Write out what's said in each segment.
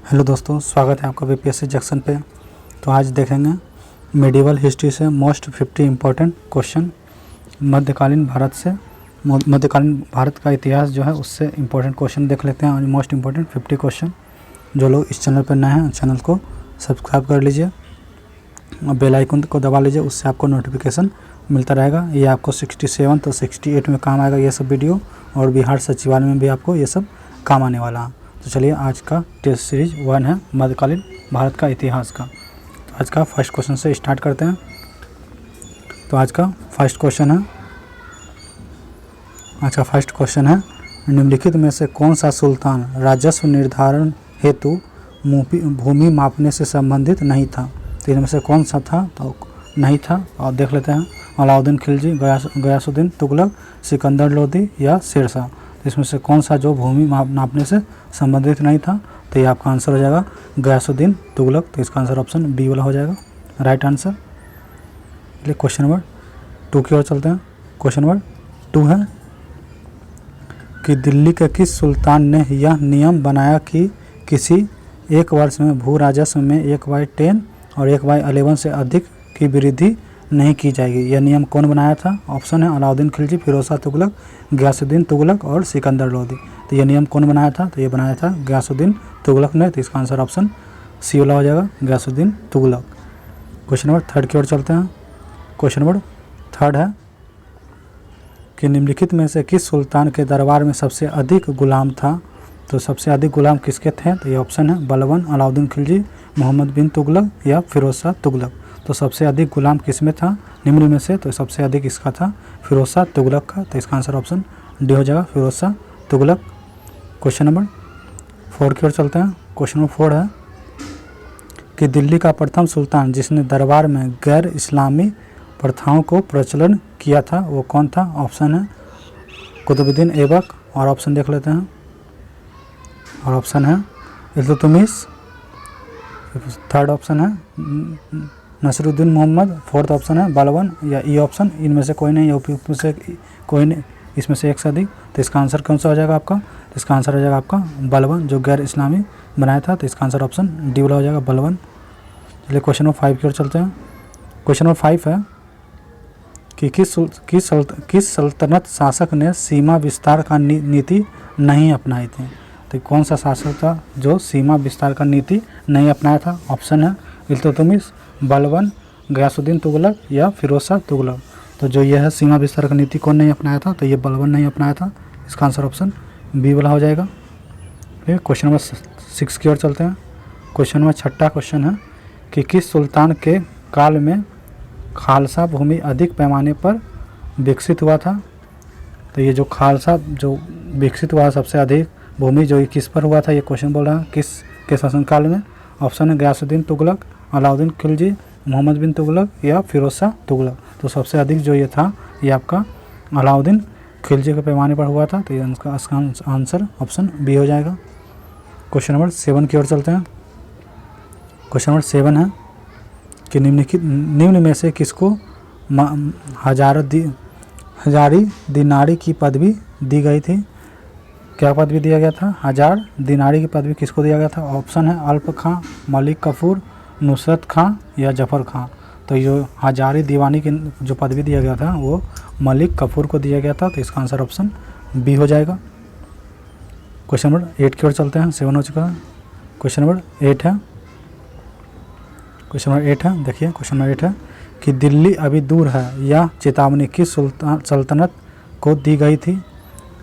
Hello दोस्तों, स्वागत है आपका बीपीएससी जंक्शन पे। तो आज देखेंगे मेडिवल हिस्ट्री से मोस्ट 50 इम्पोर्टेंट क्वेश्चन। मध्यकालीन भारत का इतिहास जो है उससे इम्पोर्टेंट क्वेश्चन देख लेते हैं। आज मोस्ट इम्पोर्टेंट 50 क्वेश्चन। जो लोग इस चैनल पर नए हैं चैनल को सब्सक्राइब कर लीजिए और बेल आइकन को दबा लीजिए, उससे आपको नोटिफिकेशन मिलता रहेगा। ये आपको 67 तो 68 में काम आएगा ये सब वीडियो, और बिहार सचिवालय में भी आपको ये सब काम आने वाला है। तो चलिए, आज का टेस्ट सीरीज 1 है मध्यकालीन भारत का इतिहास का। तो आज का फर्स्ट क्वेश्चन से स्टार्ट करते हैं। तो आज का फर्स्ट क्वेश्चन है निम्नलिखित में से कौन सा सुल्तान राजस्व निर्धारण हेतु भूमि मापने से संबंधित नहीं था। तो इनमें से कौन सा था तो नहीं था, और देख लेते हैं। अलाउद्दीन खिलजी, गयासुद्दीन तुगलक, सिकंदर लोदी या शेरशाह। तो इसमें से कौन सा जो भूमि नापने से संबंधित नहीं था, तो ये आपका आंसर हो जाएगा गयासुद्दीन तुगलक। तो इसका आंसर ऑप्शन बी वाला हो जाएगा राइट आंसर। चलिए क्वेश्चन नंबर 2 की ओर चलते हैं। क्वेश्चन नंबर 2 है कि दिल्ली के किस सुल्तान ने यह नियम बनाया कि किसी एक वर्ष में भू राजस्व में 1/10 और 1/11 से अधिक की वृद्धि नहीं की जाएगी। यह नियम कौन बनाया था? ऑप्शन है अलाउद्दीन खिलजी, फिरोज शाह तुगलक, गयासुद्दीन तुगलक और सिकंदर लोदी। तो यह नियम कौन बनाया था? तो ये बनाया था गयासुद्दीन तुगलक ने। तो इसका आंसर ऑप्शन सी वाला हो जाएगा गयासुद्दीन तुगलक। क्वेश्चन नंबर 3 की ओर चलते हैं। क्वेश्चन नंबर 3 है कि निम्नलिखित में से किस सुल्तान के दरबार में सबसे अधिक गुलाम था। तो सबसे अधिक गुलाम किसके थे? तो ये ऑप्शन है बलबन, अलाउद्दीन खिलजी, मोहम्मद बिन तुगलक या फिरोज शाह तुगलक। तो सबसे अधिक गुलाम किस में था निम्न में से? तो सबसे अधिक इसका था फिरोज शाह तुगलक का। तो इसका आंसर ऑप्शन डी हो जाएगा फिरोज शाह तुगलक। क्वेश्चन नंबर 4 की ओर चलते हैं। क्वेश्चन नंबर 4 है कि दिल्ली का प्रथम सुल्तान जिसने दरबार में गैर इस्लामी प्रथाओं को प्रचलन किया था वो कौन था? ऑप्शन है कुतुबुद्दीन ऐबक, और ऑप्शन देख लेते हैं। और ऑप्शन है इल्तुतमिश, थर्ड ऑप्शन है नसरुद्दीन मोहम्मद, फोर्थ ऑप्शन है बलबन या ई ऑप्शन। इनमें से कोई नहीं, या से कोई नहीं, इसमें से एक से अधिक। तो इसका आंसर कौन सा हो जाएगा आपका? तो इसका आंसर हो जाएगा आपका बलबन, जो गैर इस्लामी बनाया था। तो इसका आंसर ऑप्शन डी वाला हो जाएगा बलबन। चलिए क्वेश्चन नंबर 5 की ओर चलते हैं। क्वेश्चन नंबर 5 है कि किस सल्तनत शासक ने सीमा विस्तार का नीति नहीं अपनाई थी। तो कौन सा शासक था जो सीमा विस्तार का नीति नहीं अपनाया था? ऑप्शन है इल्तुतमिश, बलबन, गयासुद्दीन तुगलक या फिरोज शाह तुगलक। तो जो यह है सीमा विस्तार का नीति कौन नहीं अपनाया था? तो ये बलबन नहीं अपनाया था। इसका आंसर ऑप्शन बी वाला हो जाएगा। फिर क्वेश्चन नंबर 6 की ओर चलते हैं। क्वेश्चन नंबर 6 क्वेश्चन है कि किस सुल्तान के काल में खालसा भूमि अधिक पैमाने पर विकसित हुआ था। तो ये जो खालसा जो विकसित हुआ सबसे अधिक भूमि जो किस पर हुआ था, ये क्वेश्चन बोल रहा है किस के शासनकाल में। ऑप्शन है गयासुद्दीन तुगलक, अलाउद्दीन खिलजी, मोहम्मद बिन तुगलक या फिरोज शाह तुगलक। तो सबसे अधिक जो ये था ये आपका अलाउद्दीन खिलजी के पैमाने पर हुआ था। तो ये इसका आंसर ऑप्शन बी हो जाएगा। क्वेश्चन नंबर 7 की ओर चलते हैं। क्वेश्चन नंबर 7 है कि निम्न में से किसको हजारी दिनारी की पदवी दी गई थी। क्या पदवी दिया गया था? 1000 दिनारी की पदवी किसको दिया गया था? ऑप्शन है अल्प खां, मलिक कफूर, नुसरत खां या जफर खां। तो ये हजारी दीवानी की जो पदवी दिया गया था वो मलिक कफूर को दिया गया था। तो इसका आंसर ऑप्शन बी हो जाएगा। क्वेश्चन नंबर 8 की ओर चलते हैं। 7 हो चुका है। क्वेश्चन नंबर 8 है। क्वेश्चन नंबर 8 है, देखिए क्वेश्चन नंबर 8 है कि दिल्ली अभी दूर है यह चेतावनी किस सल्तनत को दी गई थी।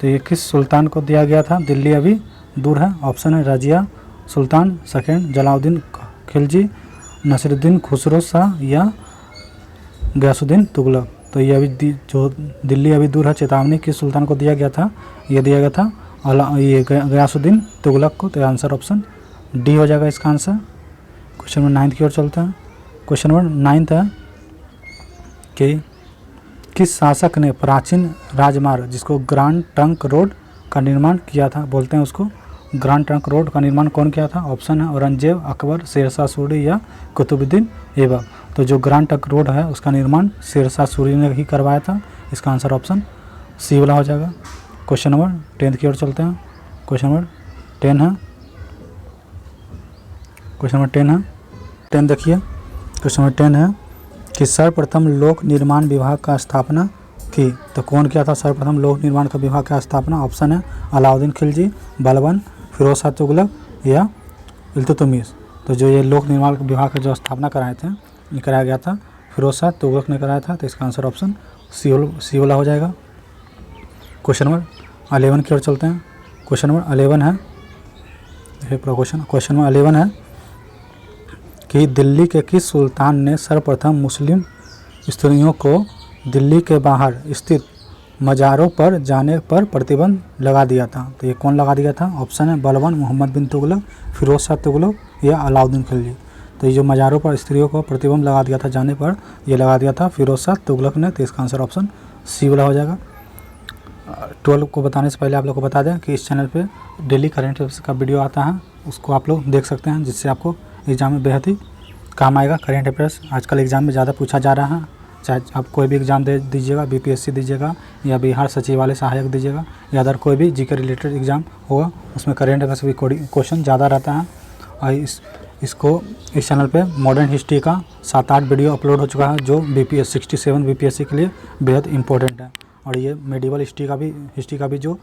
तो ये किस सुल्तान को दिया गया था? दिल्ली अभी दूर है। ऑप्शन है रजिया सुल्तान, सेकेंड जलालुद्दीन खिलजी, नसीरुद्दीन खुसरो शाह या गयासुद्दीन तुगलक। तो ये अभी जो दिल्ली अभी दूर है चेतावनी किस सुल्तान को दिया गया था? ये दिया गया था ये गयासुद्दीन तुगलक को। तो आंसर ऑप्शन डी हो जाएगा इसका आंसर। क्वेश्चन नंबर 9 की ओर चलते हैं। क्वेश्चन नंबर 9 है कि किस शासक ने प्राचीन राजमार्ग जिसको ग्रांड ट्रंक रोड का निर्माण किया था, बोलते हैं उसको ग्रांड ट्रंक रोड का निर्माण कौन किया था? ऑप्शन है औरंगजेब, अकबर, शेरशाह सूरी या कुतुबुद्दीन ऐबक। तो जो ग्रांड ट्रंक रोड है उसका निर्माण शेरशाह सूरी ने ही करवाया था। इसका आंसर ऑप्शन सी वाला हो जाएगा। क्वेश्चन नंबर 10 की ओर चलते हैं। क्वेश्चन नंबर 10 है क्वेश्चन नंबर 10 है 10 देखिए क्वेश्चन नंबर 10 है कि सर्वप्रथम लोक निर्माण विभाग का स्थापना की। तो कौन किया था सर्वप्रथम लोक निर्माण का विभाग का स्थापना? ऑप्शन है अलाउद्दीन खिलजी, बलबन, फिरोज शाह तुगलक या इल्तुतमिश। तो जो ये लोक निर्माण विभाग का जो स्थापना कराए थे ये कराया गया था फिरोज शाह तुगलक ने कराया था। तो इसका आंसर ऑप्शन सी वाला हो जाएगा। क्वेश्चन नंबर 11 की ओर चलते हैं। क्वेश्चन नंबर 11 है क्वेश्चन नंबर 11 है कि दिल्ली के किस सुल्तान ने सर्वप्रथम मुस्लिम स्त्रियों को दिल्ली के बाहर स्थित मज़ारों पर जाने पर प्रतिबंध लगा दिया था? तो ये कौन लगा दिया था? ऑप्शन है बलबन, मोहम्मद बिन तुगलक, फिरोज शाह तुगलक या अलाउद्दीन खिलजी। तो ये जो मज़ारों पर स्त्रियों को प्रतिबंध लगा दिया था जाने पर, ये लगा दिया था फिरोज शाह तुगलक ने। तो इसका आंसर ऑप्शन सी वाला हो जाएगा। 12 को बताने से पहले आप लोग को बता दें कि इस चैनल पे डेली करंट अफेयर्स का वीडियो आता है, उसको आप लोग देख सकते हैं, जिससे आपको एग्ज़ाम में बेहद ही काम आएगा। करंट अफेयर्स आजकल एग्ज़ाम में ज़्यादा पूछा जा रहा है, चाहे आप कोई भी एग्ज़ाम दे दीजिएगा, बीपीएससी दीजिएगा या बिहार सचिवालय सहायक दीजिएगा या अदर कोई भी जीके रिलेटेड एग्ज़ाम होगा, उसमें करंट अफेयर्स भी क्वेश्चन ज़्यादा रहता है। और इस चैनल पे मॉडर्न हिस्ट्री का 7-8 वीडियो अपलोड हो चुका है, जो BPS 67 BPSC के लिए बेहद इंपॉर्टेंट है। और ये मेडिवल हिस्ट्री का भी जो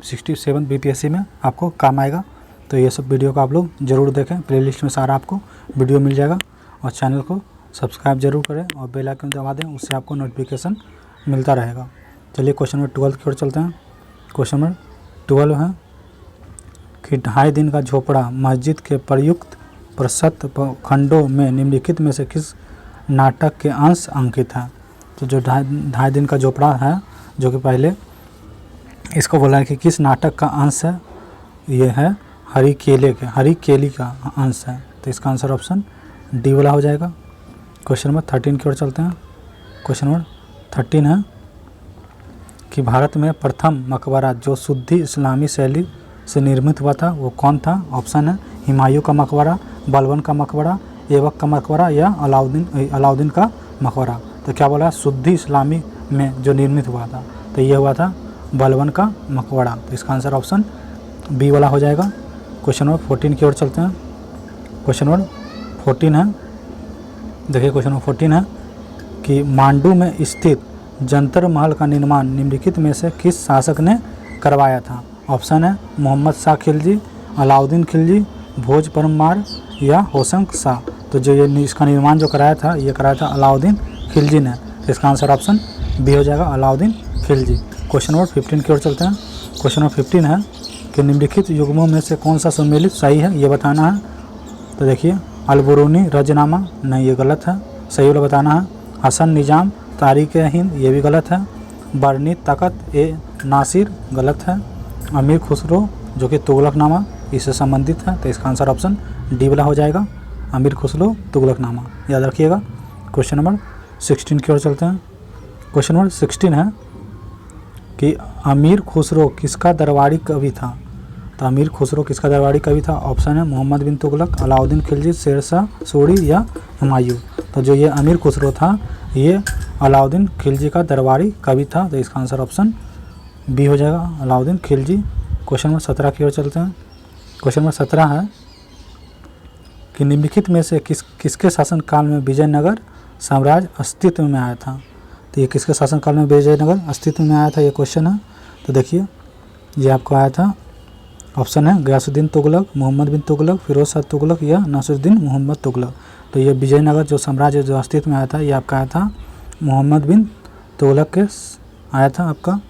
67 BPSC में आपको काम आएगा। तो ये सब वीडियो को आप लोग ज़रूर देखें, प्लेलिस्ट में सारा आपको वीडियो मिल जाएगा। और चैनल को सब्सक्राइब जरूर करें और बेल आइकन दबा दें, उससे आपको नोटिफिकेशन मिलता रहेगा। चलिए क्वेश्चन नंबर 12 की ओर चलते हैं। क्वेश्चन नंबर 12 है कि 2.5 दिन का झोपड़ा मस्जिद के प्रयुक्त प्रशस्त खंडों में निम्नलिखित में से किस नाटक के अंश अंकित है? तो जो 2.5 दिन का झोपड़ा है, जो कि पहले इसको बोला है कि किस नाटक का अंश है, ये है हरी केली का अंश है। तो इसका आंसर ऑप्शन डी वाला हो जाएगा। क्वेश्चन नंबर 13 की ओर चलते हैं। क्वेश्चन नंबर 13 है कि भारत में प्रथम मकबरा जो शुद्ध इस्लामी शैली से निर्मित हुआ था वो कौन था? ऑप्शन है हुमायूं का मकबरा, बलबन का मकबरा, ऐबक का मकबरा या अलाउद्दीन का मकबरा। तो क्या बोला? शुद्ध इस्लामी में जो निर्मित हुआ था, तो ये हुआ था बलबन का मकबरा। तो इसका आंसर ऑप्शन बी वाला हो जाएगा। क्वेश्चन नंबर 14 की ओर चलते हैं। क्वेश्चन नंबर 14 है, देखिए क्वेश्चन नंबर 14 है कि मांडू में स्थित जंतर महल का निर्माण निम्नलिखित में से किस शासक ने करवाया था? ऑप्शन है मोहम्मद शाह खिलजी, अलाउद्दीन खिलजी, भोज परमार या होशंग शाह। तो जो ये इसका निर्माण जो कराया था, ये कराया था अलाउद्दीन खिलजी ने। तो इसका आंसर ऑप्शन बी हो जाएगा, अलाउद्दीन खिलजी। क्वेश्चन नंबर 15 की ओर चलते हैं। क्वेश्चन नंबर 15 है कि निम्नलिखित युग्मों में से कौन सा सम्मिलित सही है, ये बताना है। तो देखिए अलबरूनी रजनामा, नहीं ये गलत है, सही वाला बताना है। हसन निजाम तारीख हिंद, ये भी गलत है। बरनी तकत ए नासिर, गलत है। अमीर खुसरो जो कि तुगलकनामा, इससे संबंधित है। तो इसका आंसर ऑप्शन डी वाला हो जाएगा, अमीर खुसरो तुगलकनामा, याद रखिएगा। क्वेश्चन नंबर 16 की ओर चलते हैं। क्वेश्चन नंबर 16 है कि अमीर खुसरो किसका दरबारी कवि था? तो अमीर खुसरो किसका दरबारी कवि था? ऑप्शन है मोहम्मद बिन तुगलक, अलाउद्दीन खिलजी, शेरशाह सूरी या हुमायूं। तो जो ये अमीर खुसरो था, ये अलाउद्दीन खिलजी का दरबारी कवि था। तो इसका आंसर ऑप्शन बी हो जाएगा, अलाउद्दीन खिलजी। क्वेश्चन नंबर 17 की ओर चलते हैं। क्वेश्चन नंबर 17 है कि निम्नलिखित में से किसके शासनकाल में विजयनगर साम्राज्य अस्तित्व में आया था? तो ये किसके शासनकाल में विजयनगर अस्तित्व में आया था, ये क्वेश्चन है। तो देखिए ये आपको आया था, ऑप्शन है गयासुद्दीन तुगलक, मोहम्मद बिन तुगलक, फिरोज शाह तुगलक या नासिरुद्दीन मोहम्मद तुगलक। तो ये विजयनगर जो साम्राज्य जो अस्तित्व में आया था, ये आपका आया था मोहम्मद बिन तुगलक के आया था आपका।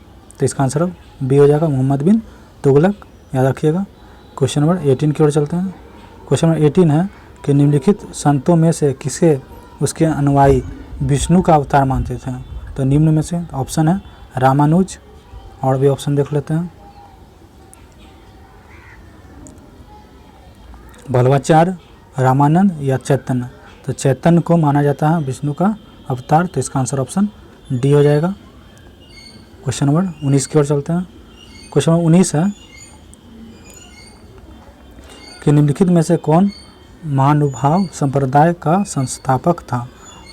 तो इसका आंसर बी हो जाएगा, मोहम्मद बिन तुगलक, याद रखिएगा। क्वेश्चन नंबर 18 की ओर चलते हैं। क्वेश्चन नंबर 18 है कि निम्नलिखित संतों में से किसे उसके अनुयायी विष्णु का अवतार मानते थे? तो निम्न में से ऑप्शन है रामानुज, और भी ऑप्शन देख लेते हैं, बल्लवाचार्य, रामानंद या चैतन्य। तो चैतन्य को माना जाता है विष्णु का अवतार। तो इसका आंसर ऑप्शन डी हो जाएगा। क्वेश्चन नंबर 19 की ओर चलते हैं। क्वेश्चन नंबर 19 है कि निम्नलिखित में से कौन महानुभाव संप्रदाय का संस्थापक था?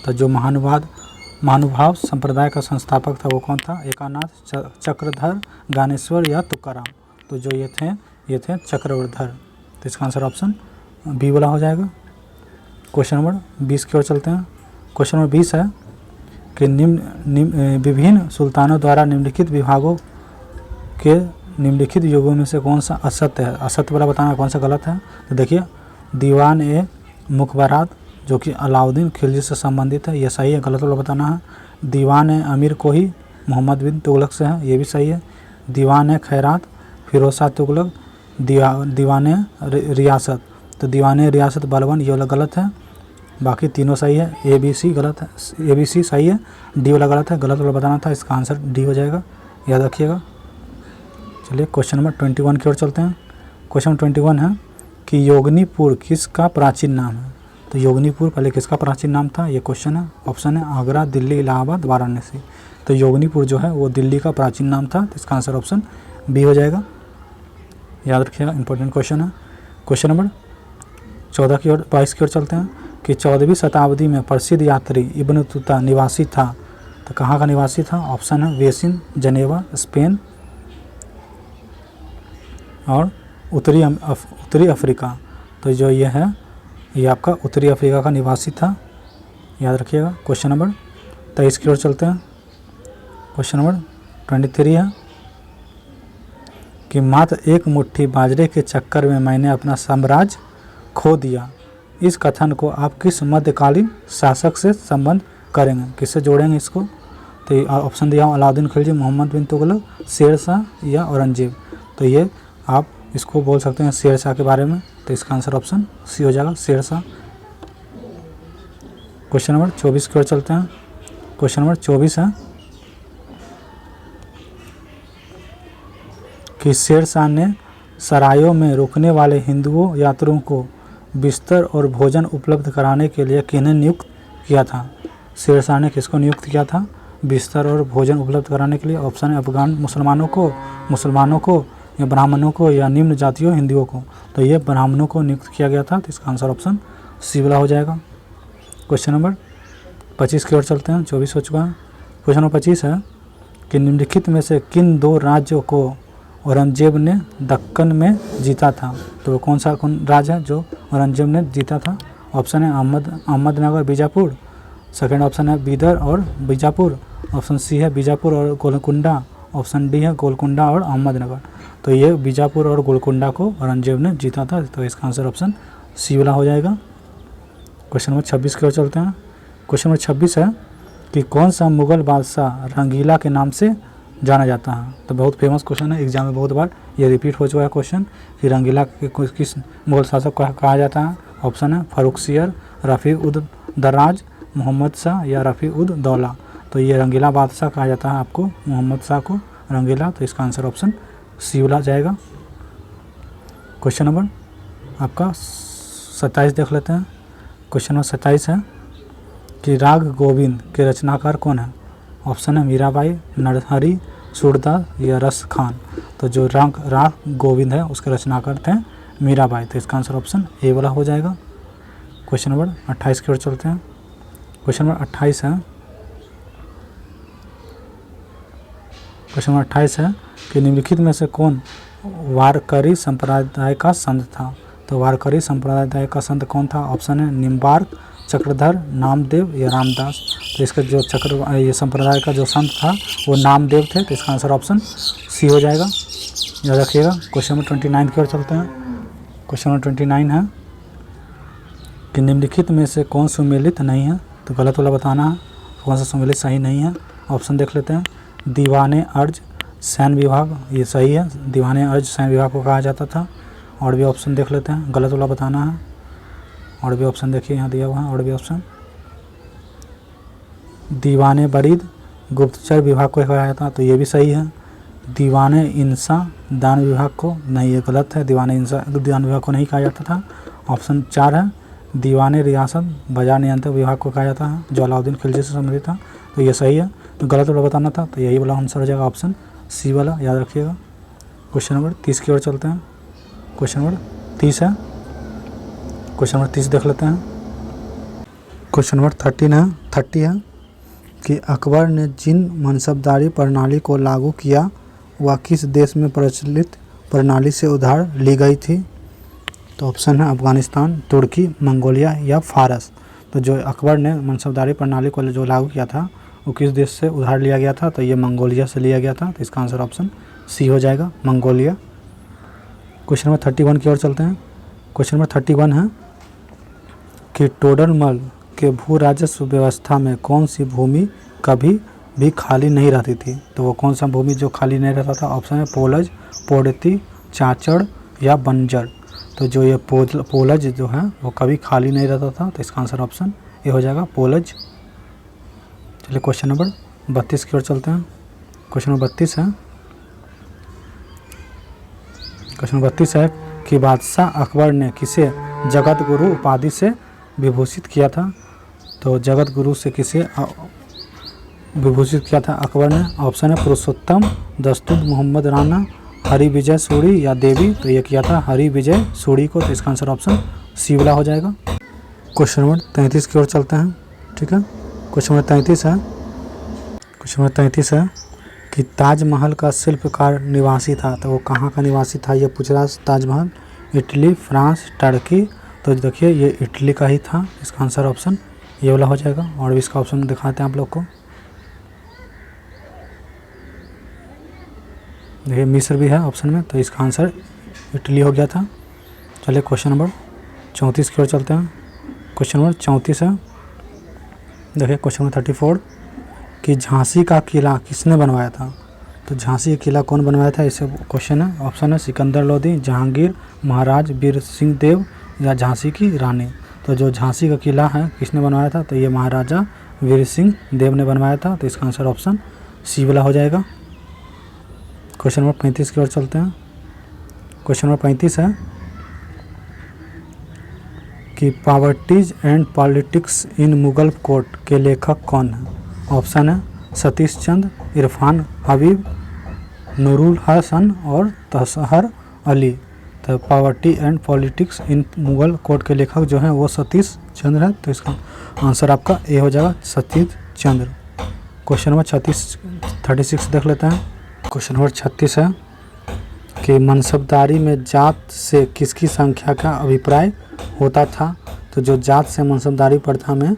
तो जो महानुभाव संप्रदाय का संस्थापक था वो कौन था? एकानाथ, चक्रधर, ज्ञानेश्वर या तुकाराम। तो जो ये थे चक्रवर्धर। तो इसका आंसर ऑप्शन बी वाला हो जाएगा। क्वेश्चन नंबर 20 की ओर चलते हैं। क्वेश्चन नंबर 20 है कि विभिन्न सुल्तानों द्वारा निम्नलिखित विभागों के निम्नलिखित युगों में से कौन सा असत्य है। असत्य वाला बताना कौन सा गलत है। तो देखिए दीवान ए मुखबरात जो कि अलाउद्दीन खिलजी से संबंधित है, ये सही है। गलत वाला बताना है। दीवान ए अमीर कोही मोहम्मद बिन तुगलक से है, ये भी सही है। दीवान ए खैरात फिरोज शाह तुगलक। दीवान ए रियासत, तो दीवान ए रियासत बलबन, ये वाला गलत है। बाकी तीनों सही है। ए बी सी गलत है, ए बी सी सही है, डी वाला गलत है। गलत वाला बताना था, इसका आंसर डी हो जाएगा, याद रखिएगा। चलिए क्वेश्चन नंबर 21 की ओर चलते हैं। क्वेश्चन नंबर 21 है कि योगनीपुर किसका प्राचीन नाम है। तो योगनीपुर पहले किसका प्राचीन नाम था, ये क्वेश्चन है। ऑप्शन है आगरा, दिल्ली, इलाहाबाद, वाराणसी। तो योगनीपुर जो है वो दिल्ली का प्राचीन नाम था, तो इसका आंसर ऑप्शन बी हो जाएगा, याद रखिएगा, इंपॉर्टेंट क्वेश्चन है। क्वेश्चन नंबर 22 की ओर चलते हैं कि 14वीं शताब्दी में प्रसिद्ध यात्री इब्न बतूता निवासी था। तो कहाँ का निवासी था। ऑप्शन है वेसिन, जनेवा, स्पेन और उत्तरी अफ्रीका। तो जो ये है ये आपका उत्तरी अफ्रीका का निवासी था, याद रखिएगा। क्वेश्चन नंबर 23 की ओर चलते हैं। क्वेश्चन नंबर 23 है कि मात्र एक मुट्ठी बाजरे के चक्कर में मैंने अपना साम्राज्य खो दिया। इस कथन को आप किस मध्यकालीन शासक से संबंध करेंगे, किससे जोड़ेंगे इसको। तो ऑप्शन दिया हूँ अलाउद्दीन खिलजी, मोहम्मद बिन तुगलक, शेर शाह या औरंगजेब। तो ये आप इसको बोल सकते हैं शेर शाह के बारे में, तो इसका आंसर ऑप्शन सी हो जाएगा, शेर शाह। क्वेश्चन नंबर 24 की ओर चलते हैं। क्वेश्चन नंबर 24 है कि शेर शाह ने सरायों में रुकने वाले हिंदुओं यात्रियों को बिस्तर और भोजन उपलब्ध कराने के लिए किन्हें नियुक्त किया था। शेर शाह ने किसको नियुक्त किया था बिस्तर और भोजन उपलब्ध कराने के लिए। ऑप्शन है अफगान मुसलमानों को या ब्राह्मणों को या निम्न जातियों हिंदुओं को। तो ये ब्राह्मणों को नियुक्त किया गया था, तो इसका आंसर ऑप्शन सी वाला हो जाएगा। क्वेश्चन नंबर 25 की ओर चलते हैं, 24 हो चुका है। क्वेश्चन नंबर 25 है कि निम्नलिखित में से किन दो राज्यों को औरंगजेब ने दक्कन में जीता था। तो कौन राज्य है जो औरंगजेब ने जीता था। ऑप्शन है अहमदनगर, बीजापुर। सेकेंड ऑप्शन है बीदर और बीजापुर। ऑप्शन सी है बीजापुर और गोलकुंडा। ऑप्शन डी है गोलकुंडा और अहमदनगर। तो ये बीजापुर और गोलकुंडा को औरंगजेब ने जीता था, तो इसका आंसर ऑप्शन सी वाला हो जाएगा। क्वेश्चन नंबर 26 की ओर चलते हैं। क्वेश्चन नंबर 26 है कि कौन सा मुगल बादशाह रंगीला के नाम से जाना जाता है। तो बहुत फेमस क्वेश्चन है, एग्जाम में बहुत बार ये रिपीट हो चुका है क्वेश्चन कि रंगीला के किस मुगल शासक को कहा जाता है। ऑप्शन है फर्रुखसियर, रफ़ी उद दर्राज, मोहम्मद शाह या रफ़ी उद दौला। तो ये रंगीला बादशाह कहा जाता है आपको, मोहम्मद शाह को रंगीला, तो इसका आंसर ऑप्शन सी वाला जाएगा। क्वेश्चन नंबर आपका 27 देख लेते हैं। क्वेश्चन नंबर 27 है कि राग गोविंद के रचनाकार कौन है। ऑप्शन है मीराबाई, नरहरि, सूरदास या रस खान। तो जो राग गोविंद है उसके रचनाकार थे मीराबाई, तो इसका आंसर ऑप्शन ए वाला हो जाएगा। क्वेश्चन नंबर 28 की ओर चलते हैं। क्वेश्चन नंबर 28 है कि निम्नलिखित में से कौन वारकरी संप्रदाय का संत था। तो वारकरी संप्रदाय का संत कौन था। ऑप्शन है निम्बार्क, चक्रधर, नामदेव या रामदास। तो इसका जो ये संप्रदाय का जो संत था वो नामदेव थे, तो इसका आंसर ऑप्शन सी हो जाएगा, याद रखिएगा। क्वेश्चन नंबर 29 की ओर चलते हैं। क्वेश्चन नंबर 29 है कि निम्नलिखित में से कौन सुमेलित नहीं है। तो गलत वाला बताना है, कौन सा सुमेलित सही नहीं है। ऑप्शन देख लेते हैं। दीवाने अर्ज सैन्य विभाग, ये सही है, दीवाने अर्ज सैन्य विभाग को कहा जाता था। और भी ऑप्शन देख लेते हैं, गलत वाला बताना है। और भी ऑप्शन देखिए यहाँ दिया हुआ है, और भी ऑप्शन दीवाने बरीद गुप्तचर विभाग को कहा जाता, तो ये भी सही है। दीवाने इंसा दान विभाग को, नहीं ये गलत है, दीवाने इंसा दान विभाग को नहीं कहा जाता था। ऑप्शन 4 है दीवाने रियासत बाजार नियंत्रण विभाग को कहा जाता है, जो अलाउद्दीन खिलजी से संबंधित था, तो ये सही है। तो गलत वाला बताना था, तो यही वाला आंसर हो जाएगा ऑप्शन सी वाला, याद रखिएगा। क्वेश्चन नंबर 30 की ओर चलते हैं। क्वेश्चन नंबर 30 है, क्वेश्चन नंबर 30 देख लेते हैं। क्वेश्चन नंबर 30 है कि अकबर ने जिन मनसबदारी प्रणाली को लागू किया वह किस देश में प्रचलित प्रणाली से उधार ली गई थी। तो ऑप्शन है अफगानिस्तान, तुर्की, मंगोलिया या फारस। तो जो अकबर ने मनसबदारी प्रणाली को जो लागू किया था वो किस देश से उधार लिया गया था, तो ये मंगोलिया से लिया गया था। तो इसका आंसर ऑप्शन सी हो जाएगा, मंगोलिया। क्वेश्चन नंबर 31 की ओर चलते हैं। क्वेश्चन नंबर 31 है कि टोडरमल के भू राजस्व व्यवस्था में कौन सी भूमि कभी भी खाली नहीं रहती थी। तो वो कौन सा भूमि जो खाली नहीं रहता था, ऑप्शन है पोलज, पोड़ती, चाचड़ या बंजर। तो जो ये पोलज जो है वो कभी खाली नहीं रहता था। तो इसका आंसर ऑप्शन ये हो जाएगा, पोलज। चलिए क्वेश्चन नंबर 32 की ओर चलते हैं। क्वेश्चन नंबर 32 है, क्वेश्चन नंबर 32 है कि बादशाह अकबर ने किसे जगत गुरु उपाधि से विभूषित किया था। तो जगत गुरु से किसे विभूषित किया था अकबर ने, ऑप्शन है पुरुषोत्तम, दस्तूर मोहम्मद राणा, हरि विजय सूरी या देवी। तो ये किया था हरि विजय सूरी को। तो इसका आंसर ऑप्शन सी वाला हो जाएगा। क्वेश्चन नंबर 33 की ओर चलते हैं। ठीक है, क्वेश्चन नंबर 33 है, क्वेश्चन नंबर 33 है कि ताजमहल का शिल्पकार निवासी था। तो वो कहाँ का निवासी था ये पूछ रहा है। Taj Mahal Italy, France, Turkey. तो देखिए ये इटली का ही था। इसका आंसर ऑप्शन ये वाला हो जाएगा। और भी इसका ऑप्शन दिखाते हैं आप लोग को। देखिए मिस्र भी है ऑप्शन में। तो इसका आंसर इटली हो गया था। चलिए क्वेश्चन नंबर 34 की ओर चलते हैं। क्वेश्चन नंबर 34 है, देखिए क्वेश्चन नंबर 34 कि झांसी का किला किसने बनवाया था। तो झांसी का किला कौन बनवाया था, इसे क्वेश्चन है। ऑप्शन है सिकंदर लोदी, जहांगीर, महाराज वीर सिंह देव या झांसी की रानी। तो जो झांसी का किला है किसने बनवाया था, तो ये महाराजा वीर सिंह देव ने बनवाया था। तो इसका आंसर ऑप्शन सी वाला हो जाएगा। क्वेश्चन नंबर 35 की ओर चलते हैं। क्वेश्चन नंबर 35 है कि poverties and politics in Mughal court के लेखक कौन है। ऑप्शन है सतीश चंद्र, इरफान हबीब, नूरुल हसन और तसहर अली। तो poverty and politics in Mughal court के लेखक जो हैं वो सतीश चंद्र है। तो इसका आंसर आपका ए हो जाएगा, सतीश चंद्र। क्वेश्चन नंबर 36 देख लेते हैं। क्वेश्चन नंबर 36 है कि मनसबदारी में जात से किसकी संख्या का अभिप्राय होता था। तो जो जात से मनसबदारी प्रथा में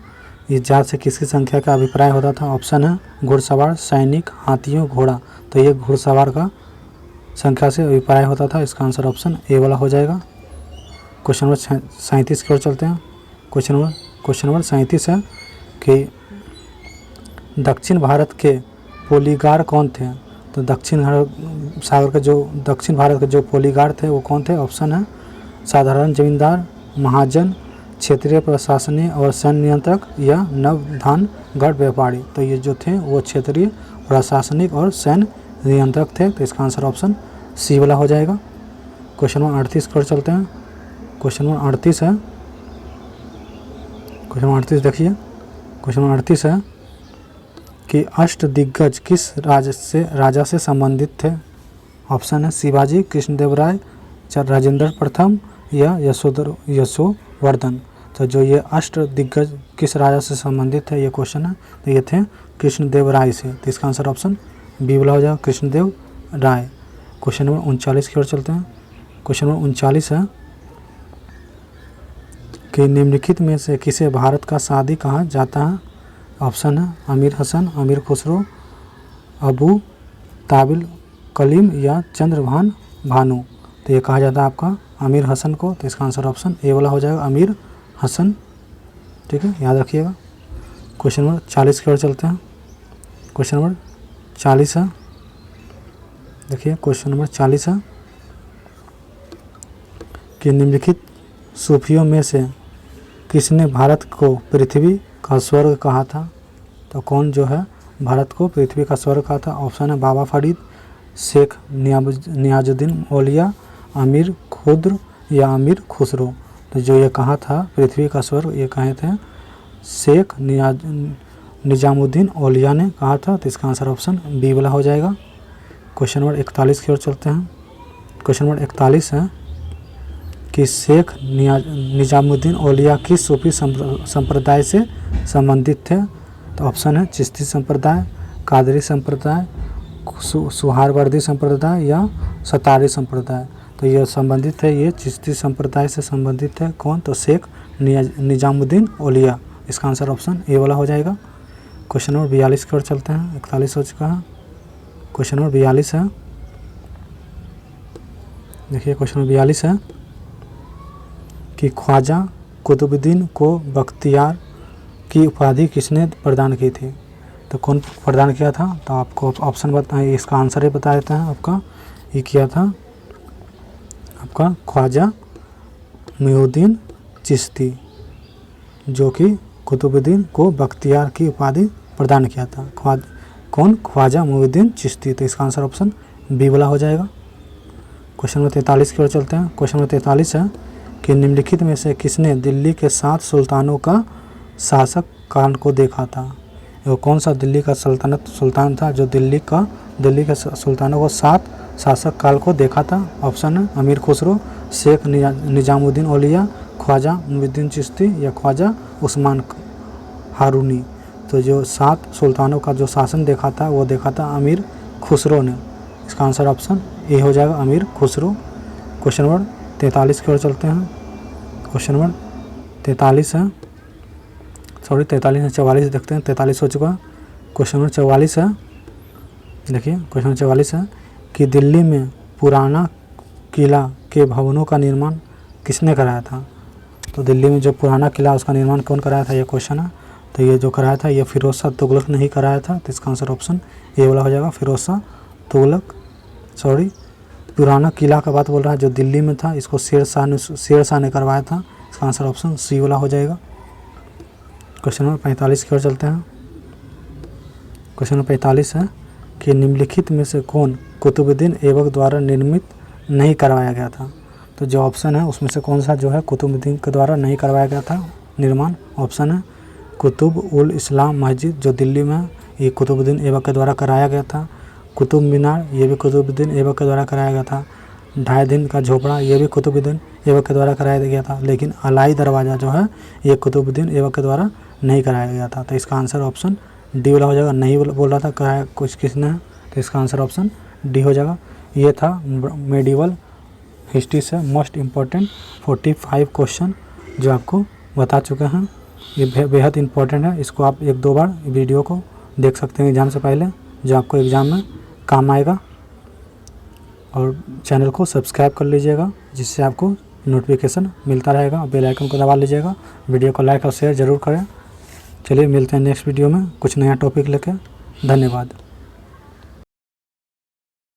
इस जात से किसकी संख्या का अभिप्राय होता था, ऑप्शन है घुड़सवार, सैनिक, हाथियों, घोड़ा। तो ये घुड़सवार का संख्या से अभिप्राय होता था। इसका आंसर ऑप्शन ए वाला हो जाएगा। क्वेश्चन नंबर 37 की ओर चलते हैं। क्वेश्चन नंबर 37 है कि दक्षिण भारत के पोलीगार कौन थे। तो दक्षिण भारत के जो पोलीगार थे वो कौन थे, ऑप्शन है साधारण जमींदार, महाजन, क्षेत्रीय प्रशासनिक और सैन्य नियंत्रक या नवधानगढ़ व्यापारी। तो ये जो थे वो क्षेत्रीय प्रशासनिक और सैन्य नियंत्रक थे। तो इसका आंसर ऑप्शन सी वाला हो जाएगा। क्वेश्चन नंबर 38 की ओर चलते हैं। क्वेश्चन नंबर 38 है, क्वेश्चन नंबर 38 देखिए। क्वेश्चन नंबर 38 है कि अष्टदिग्गज किस राजा से संबंधित थे। ऑप्शन है शिवाजी, कृष्णदेवराय, राजेंद्र प्रथम या यशोवर्धन। तो जो ये अष्टदिग्गज किस राजा से संबंधित है ये क्वेश्चन है। तो ये थे कृष्णदेवराय से। तो इसका आंसर ऑप्शन बी वाला हो जाएगा, कृष्णदेव राय। क्वेश्चन नंबर 39 की ओर चलते हैं। क्वेश्चन नंबर 39 है कि निम्नलिखित में से किसे भारत का शादी कहा जाता है। ऑप्शन है अमीर हसन, अमीर खुसरो, अबू ताबिल कलीम या चंद्रभान भानु। तो ये कहा जाता है आपका अमीर हसन को। तो इसका आंसर ऑप्शन ए वाला हो जाएगा, अमीर हसन। ठीक है, याद रखिएगा। क्वेश्चन नंबर 40 की ओर चलते हैं। क्वेश्चन नंबर 40 है, देखिए क्वेश्चन नंबर 40 है कि निम्नलिखित सूफियों में से किसने भारत को पृथ्वी का स्वर्ग कहा था। तो कौन जो है भारत को पृथ्वी का स्वर्ग कहा था। ऑप्शन है बाबा फरीद, शेख नियाजुद्दीन औलिया, अमीर खुद्र या अमीर खुसरो। तो जो ये कहा था पृथ्वी का स्वर्ग, ये कहे थे शेख निजामुद्दीन औलिया ने कहा था। तो इसका आंसर ऑप्शन बी वाला हो जाएगा। क्वेश्चन नंबर 41 की ओर चलते हैं। क्वेश्चन नंबर 41 है कि शेख निजामुद्दीन औलिया किस सूफी संप्रदाय से संबंधित थे। तो ऑप्शन है चिश्ती संप्रदाय, कादरी संप्रदाय, सुहारवर्दी संप्रदाय या सतारी संप्रदाय। तो ये संबंधित है, ये चिश्ती संप्रदाय से संबंधित है। कौन? तो शेख निजामुद्दीन औलिया। इसका आंसर ऑप्शन ए वाला हो जाएगा। क्वेश्चन नंबर 42 की ओर चलते हैं। 41 हो चुका है, क्वेश्चन नंबर 42 है। देखिए क्वेश्चन नंबर 42 है कि ख्वाजा कुतुबुद्दीन को बख्तियार की उपाधि किसने प्रदान की थी? तो कौन प्रदान किया था? तो आपको ऑप्शन बताएं, इसका आंसर ही बता देते हैं आपका। ये किया था आपका ख्वाजा मुइनुद्दीन चिश्ती, जो कि कुतुबुद्दीन को बख्तियार की उपाधि प्रदान किया था। कौन? ख्वाजा मुइनुद्दीन चिश्ती। तो इसका आंसर ऑप्शन बी वाला हो जाएगा। क्वेश्चन नंबर 43 की ओर चलते हैं। क्वेश्चन नंबर 43 है कि निम्नलिखित में से किसने दिल्ली के 7 सुल्तानों का शासक काल को देखा था? वो कौन सा दिल्ली का सुल्तान था जो दिल्ली के सुल्तानों को 7 शासक काल को देखा था? ऑप्शन है अमीर खुसरो, शेख निजामुद्दीन औलिया, ख्वाजा मुइनुद्दीन चिश्ती या ख्वाजा उस्मान हारूनी। तो जो 7 सुल्तानों का जो शासन देखा था वो देखा था अमीर खुसरो ने। इसका आंसर ऑप्शन ए हो जाएगा, अमीर खुसरो। क्वेश्चन नंबर 43 की ओर चलते हैं। क्वेश्चन नंबर 43 है, 44 देखते हैं। 43 हो चुका। क्वेश्चन नंबर 44 है, देखिए क्वेश्चन नंबर 44 है कि दिल्ली में पुराना किला के भवनों का निर्माण किसने कराया था? तो दिल्ली में जो पुराना किला उसका निर्माण कौन कराया था, ये क्वेश्चन है। तो ये जो कराया था ये फिरोज शाह तुगलक ने ही कराया था। तो इसका आंसर ऑप्शन ए वाला हो जाएगा, फिरोज शाह तुगलक। पुराना किला का बात बोल रहा है जो दिल्ली में था, इसको शेर शाह ने करवाया था। इसका आंसर ऑप्शन सी वाला हो जाएगा। क्वेश्चन नंबर 45 की ओर चलते हैं। क्वेश्चन नंबर 45 है कि निम्नलिखित में से कौन कुतुबुद्दीन ऐबक द्वारा निर्मित नहीं करवाया गया था? तो जो ऑप्शन है उसमें से कौन सा जो है कुतुबुद्दीन के द्वारा नहीं करवाया गया था निर्माण? ऑप्शन है कुतुब उल इस्लाम मस्जिद जो दिल्ली में है, ये कुतुबुद्दीन ऐबक के द्वारा कराया गया था। कुतुब मीनार ये भी कुतुबुद्दीन ऐबक के द्वारा कराया गया था। 2.5 दिन का झोपड़ा ये भी कुतुबुद्दीन ऐबक के द्वारा कराया गया था। लेकिन अलाई दरवाज़ा जो है ये कुतुबुद्दीन ऐबक के द्वारा नहीं कराया गया था। तो इसका आंसर ऑप्शन डी वाला हो जाएगा। नहीं बोल रहा था कराया कुछ किसने है, तो इसका आंसर ऑप्शन डी हो जाएगा। ये था मेडिवल हिस्ट्री से मोस्ट इम्पॉर्टेंट 45 क्वेश्चन जो आपको बता चुके हैं। ये बेहद इंपॉर्टेंट है, इसको आप 1-2 बार वीडियो को देख सकते हैं एग्ज़ाम से पहले, जो आपको एग्ज़ाम में काम आएगा। और चैनल को सब्सक्राइब कर लीजिएगा जिससे आपको नोटिफिकेशन मिलता रहेगा। बेल आइकन को दबा लीजिएगा। वीडियो को लाइक और शेयर ज़रूर करें। चलिए मिलते हैं नेक्स्ट वीडियो में कुछ नया टॉपिक लेकर। धन्यवाद।